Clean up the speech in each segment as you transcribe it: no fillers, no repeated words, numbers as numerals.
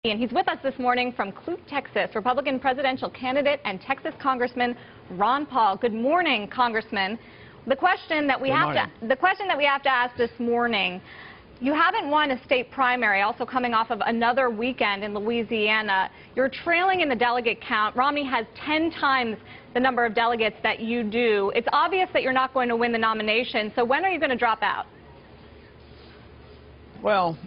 And he's with us this morning from Clute, Texas, Republican presidential candidate and Texas Congressman Ron Paul. Good morning, Congressman. The question that we have to ask this morning, you haven't won a state primary, also coming off of another weekend in Louisiana. You're trailing in the delegate count. Romney has 10 times the number of delegates that you do. It's obvious that you're not going to win the nomination. So when are you going to drop out? Well,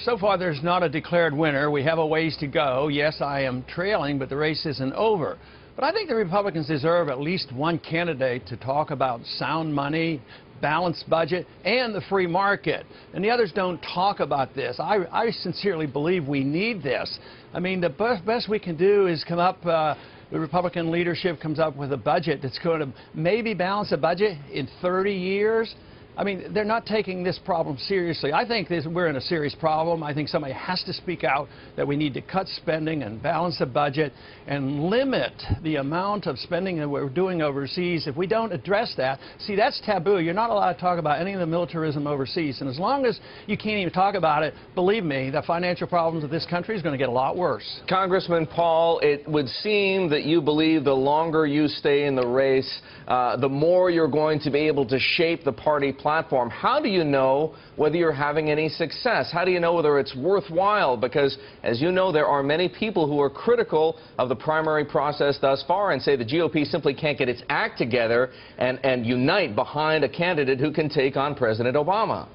so far there's not a declared winner. We have a ways to go. Yes, I am trailing, but the race isn't over. But I think the Republicans deserve at least one candidate to talk about sound money, balanced budget, and the free market. And the others don't talk about this. I sincerely believe we need this. I mean, the best we can do is come up, the Republican leadership comes up with a budget that's going to maybe balance a budget in 30 years. I mean, they're not taking this problem seriously. I think we're in a serious problem. I think somebody has to speak out that we need to cut spending and balance the budget and limit the amount of spending that we're doing overseas. If we don't address that, see, that's taboo. You're not allowed to talk about any of the militarism overseas. And as long as you can't even talk about it, believe me, the financial problems of this country is going to get a lot worse. Congressman Paul, it would seem that you believe the longer you stay in the race, the more you're going to be able to shape the party platform. How do you know whether you're having any success? How do you know whether it's worthwhile? Because, as you know, there are many people who are critical of the primary process thus far and say the GOP simply can't get its act together and unite behind a candidate who can take on President Obama.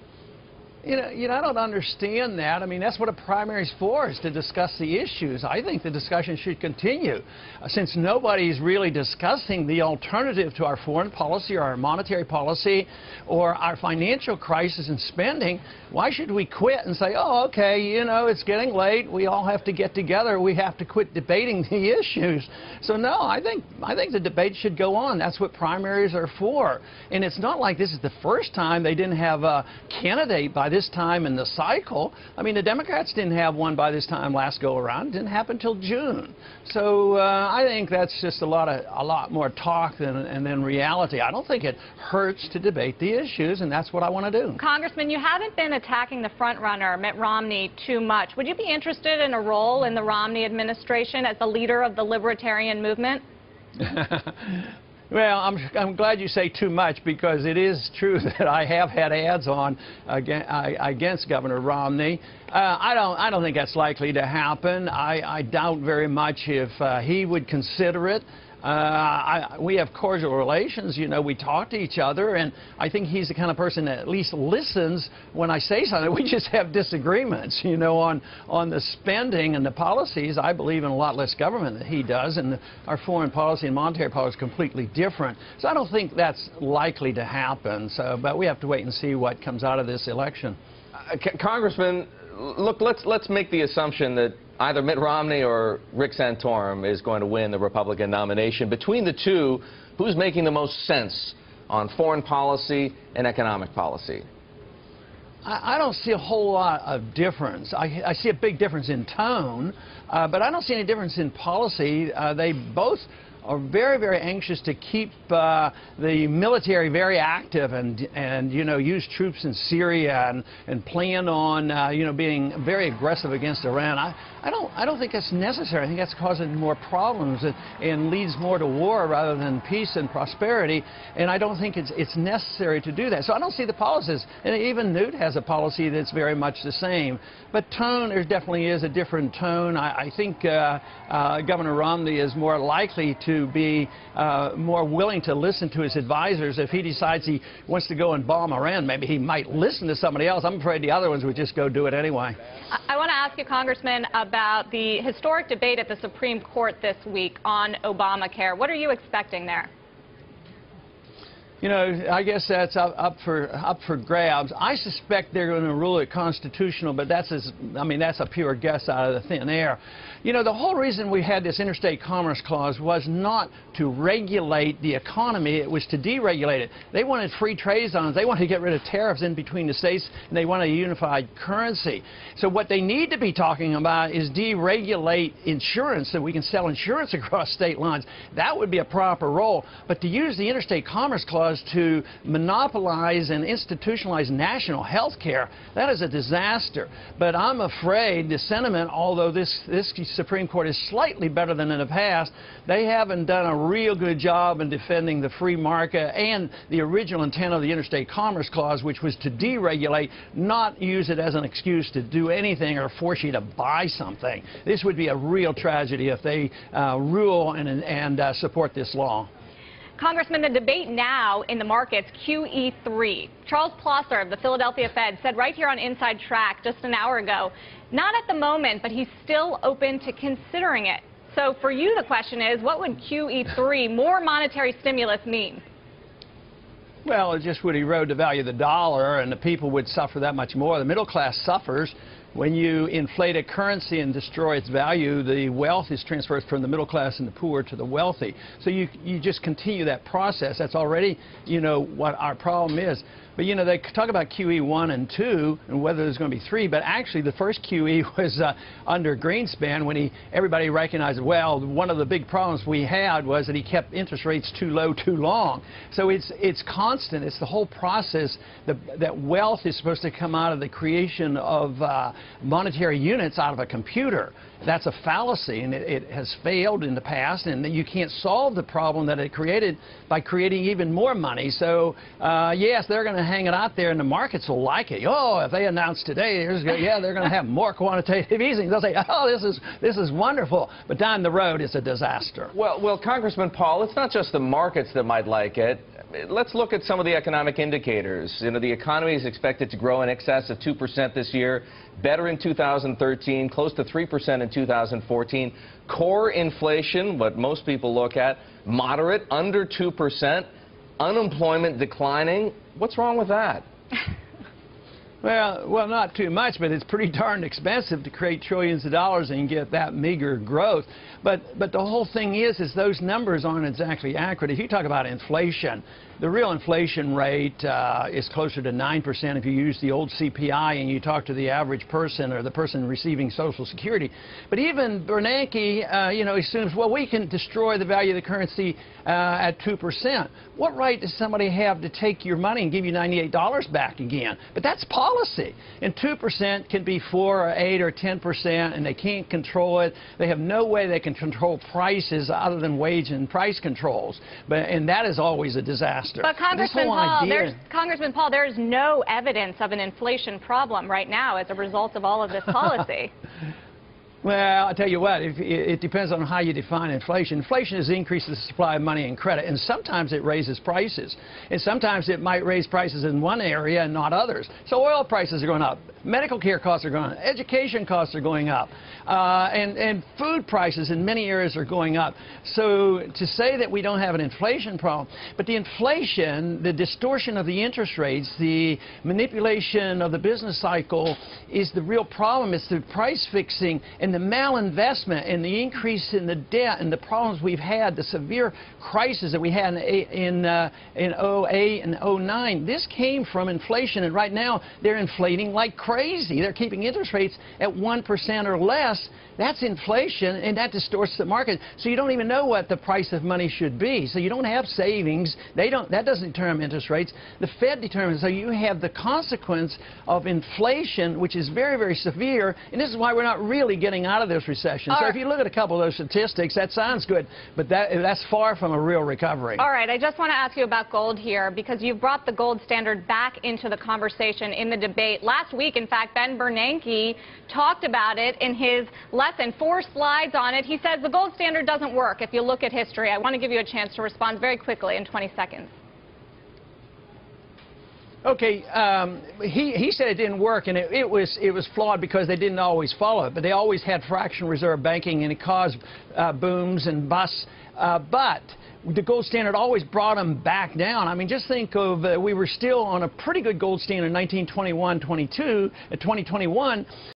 You know, I don't understand that. I mean, that's what a primary is for, is to discuss the issues. I think the discussion should continue. Since nobody's really discussing the alternative to our foreign policy or our monetary policy or our financial crisis and spending, why should we quit and say, oh, okay, you know, it's getting late. We all have to get together. We have to quit debating the issues. So, no, I think the debate should go on. That's what primaries are for. And it's not like this is the first time they didn't have a candidate by this time in the cycle. I mean, the Democrats didn't have one by this time last go around. It didn't happen till June. So I think that's just a lot more talk than reality. I don't think it hurts to debate the issues, and that's what I want to do. Congressman, you haven't been attacking the front runner, Mitt Romney, too much. Would you be interested in a role in the Romney administration as the leader of the libertarian movement? Well, I'm glad you say too much, because it is true that I have had ads on against Governor Romney. I don't think that's likely to happen. I doubt very much if he would consider it. We have cordial relations, you know, we talk to each other, and I think he's the kind of person that at least listens when I say something. We just have disagreements, you know, on the spending and the policies. I believe in a lot less government than he does, and our foreign policy and monetary policy is completely different. So I don't think that's likely to happen. So, but we have to wait and see what comes out of this election. Congressman, look, let's make the assumption that either Mitt Romney or Rick Santorum is going to win the Republican nomination. Between the two, who's making the most sense on foreign policy and economic policy? I don't see a whole lot of difference. I see a big difference in tone, but I don't see any difference in policy. They both are very, very anxious to keep the military very active and you know, use troops in Syria and plan on you know, being very aggressive against Iran. I don't think that's necessary. I think that's causing more problems and leads more to war rather than peace and prosperity. And I don't think it's necessary to do that. So I don't see the policies. And even Newt has a policy that's very much the same. But tone, there definitely is a different tone. I think Governor Romney is more likely to be more willing to listen to his advisors. If he decides he wants to go and bomb Iran, maybe he might listen to somebody else. I'm afraid the other ones would just go do it anyway. I want to ask you, Congressman, about the historic debate at the Supreme Court this week on Obamacare. What are you expecting there? You know, I guess that's up for grabs. I suspect they're going to rule it constitutional, but that's a pure guess out of the thin air. You know, the whole reason we had this interstate commerce clause was not to regulate the economy, it was to deregulate it. They wanted free trade zones, they wanted to get rid of tariffs in between the states, and they wanted a unified currency. So what they need to be talking about is deregulate insurance, so we can sell insurance across state lines. That would be a proper role. But to use the interstate commerce clause was to monopolize and institutionalize national health care. That is a disaster. But I'm afraid the sentiment, although this Supreme Court is slightly better than in the past, they haven't done a real good job in defending the free market and the original intent of the Interstate Commerce Clause, which was to deregulate, not use it as an excuse to do anything or force you to buy something. This would be a real tragedy if they rule and support this law. Congressman, the debate now in the markets, QE3. Charles Plosser of the Philadelphia Fed said right here on Inside Track just an hour ago, not at the moment, but he's still open to considering it. So for you, the question is, what would QE3, more monetary stimulus, mean? Well, it just would erode the value of the dollar, and the people would suffer that much more. The middle class suffers. When you inflate a currency and destroy its value, the wealth is transferred from the middle class and the poor to the wealthy. So you just continue that process. That's already, what our problem is. But, they talk about QE 1 and 2 and whether there's going to be 3. But actually, the first QE was under Greenspan when everybody recognized, well, one of the big problems we had was that he kept interest rates too low too long. So it's constant. It's the whole process that wealth is supposed to come out of the creation of monetary units out of a computer. That's a fallacy, and it has failed in the past, and you can't solve the problem that it created by creating even more money. So, yes, they're going to hang it out there, and the markets will like it. Oh, if they announce today, they're going to have more quantitative easing. They'll say, oh, this is wonderful. But down the road, it's a disaster. Well, Congressman Paul, it's not just the markets that might like it. Let's look at some of the economic indicators. The economy is expected to grow in excess of 2% this year, better in 2013, close to 3% in 2014. Core inflation, what most people look at, moderate, under 2%. Unemployment declining. What's wrong with that? Well, not too much, but it's pretty darn expensive to create trillions of dollars and get that meager growth. But the whole thing is those numbers aren't exactly accurate. If you talk about inflation, the real inflation rate is closer to 9% if you use the old CPI and you talk to the average person or the person receiving Social Security. But even Bernanke, assumes, well, we can destroy the value of the currency at 2%. What right does somebody have to take your money and give you $98 back again? But that's policy. And 2% can be 4 or 8 or 10%, and they can't control it. They have no way they can control prices other than wage and price controls. And that is always a disaster. But Congressman Paul, there is no evidence of an inflation problem right now as a result of all of this policy. Well, I'll tell you what, it depends on how you define inflation. Inflation is the increase in the supply of money and credit, and sometimes it raises prices. And sometimes it might raise prices in one area and not others. So oil prices are going up. Medical care costs are going up. Education costs are going up. And food prices in many areas are going up. So to say that we don't have an inflation problem, but the inflation, the distortion of the interest rates, the manipulation of the business cycle is the real problem. It's the price fixing and the malinvestment and the increase in the debt and the problems we've had, the severe crisis that we had in 08 and 09. This came from inflation, and right now they're inflating like crazy. They're keeping interest rates at 1% or less. That's inflation, and that distorts the market. So you don't even know what the price of money should be. So you don't have savings. That doesn't determine interest rates. The Fed determines. So you have the consequence of inflation, which is very, very severe, and this is why we're not really getting out of this recession. So if you look at a couple of those statistics, that sounds good, but that's far from a real recovery. All right, I just want to ask you about gold here, because you've brought the gold standard back into the conversation in the debate. Last week, in fact, Ben Bernanke talked about it in his lesson, 4 slides on it. He says the gold standard doesn't work if you look at history. I want to give you a chance to respond very quickly in 20 seconds. Okay, he said it didn't work, and it was flawed because they didn't always follow it, but they always had fractional reserve banking, and it caused booms and busts. But the gold standard always brought them back down. I mean, just think of we were still on a pretty good gold standard in 1921, 22, 2021.